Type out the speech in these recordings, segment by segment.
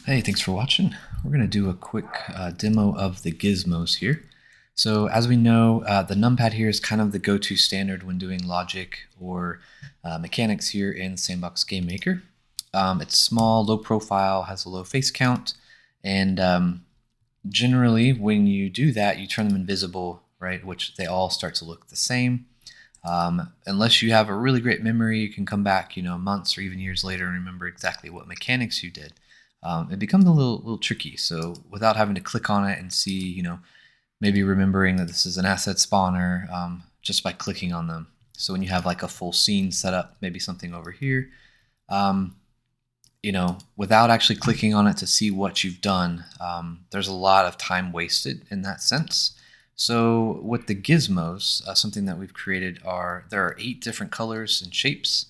Hey, thanks for watching. We're going to do a quick demo of the GIZMOS here. So as we know, the numpad here is kind of the go-to standard when doing logic or mechanics here in Sandbox Game Maker. It's small, low profile, has a low face count, and generally when you do that, you turn them invisible, right? Which they all start to look the same. Unless you have a really great memory, you can come back, months or even years later and remember exactly what mechanics you did. It becomes a little tricky. So without having to click on it and see, maybe remembering that this is an asset spawner just by clicking on them. So when you have like a full scene set up, maybe something over here, um, without actually clicking on it to see what you've done, there's a lot of time wasted in that sense. So with the gizmos, something that we've created there are 8 different colors and shapes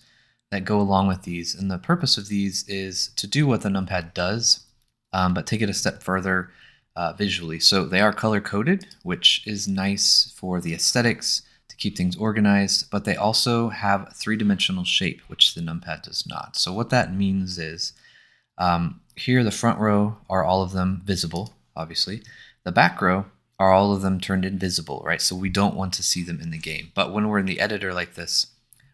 that go along with these. And the purpose of these is to do what the numpad does, but take it a step further visually. So they are color coded, which is nice for the aesthetics to keep things organized, but they also have 3-dimensional shape, which the numpad does not. So what that means is here the front row are all of them visible, obviously. The back row are all of them turned invisible, right? So we don't want to see them in the game. But when we're in the editor like this,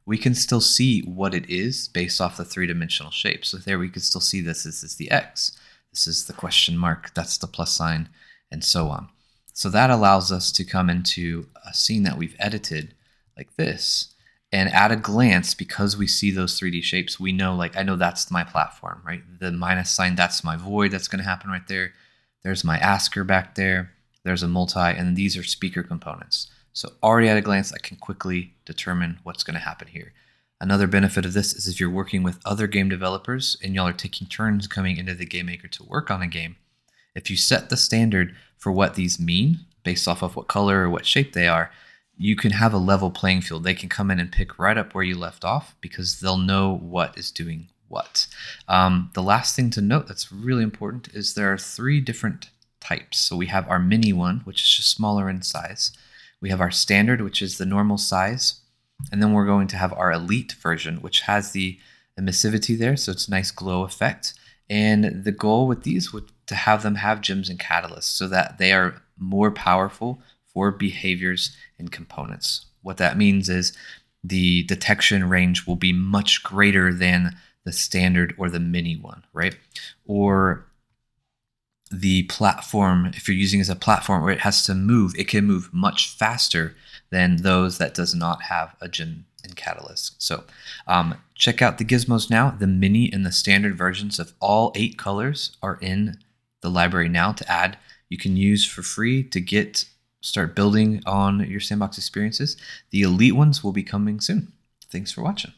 we can still see what it is based off the 3-dimensional shape. So there we can still see this is the X, this is the question mark, that's the plus sign, and so on. So that allows us to come into a scene that we've edited like this, and at a glance, because we see those 3D shapes, we know, like, I know that's my platform, right? The minus sign, that's my void that's going to happen right there. There's my asker back there. There's a multi, and these are speaker components. So already at a glance, I can quickly determine what's going to happen here. Another benefit of this is if you're working with other game developers and y'all are taking turns coming into the Game Maker to work on a game, if you set the standard for what these mean based off of what color or what shape they are, you can have a level playing field. They can come in and pick right up where you left off because they'll know what is doing what. The last thing to note that's really important is there are 3 different types. So we have our mini one, which is just smaller in size. We have our standard, which is the normal size. And then we're going to have our elite version, which has the emissivity there. So it's a nice glow effect. And the goal with these would to have them have gems and catalysts so that they are more powerful for behaviors and components. What that means is the detection range will be much greater than the standard or the mini one, right? Or the platform, if you're using it as a platform where it has to move, it can move much faster than those that does not have a gem and catalyst. So check out the gizmos now. The mini and the standard versions of all 8 colors are in the library now to add. You can use for free to start building on your sandbox experiences. The elite ones will be coming soon. Thanks for watching.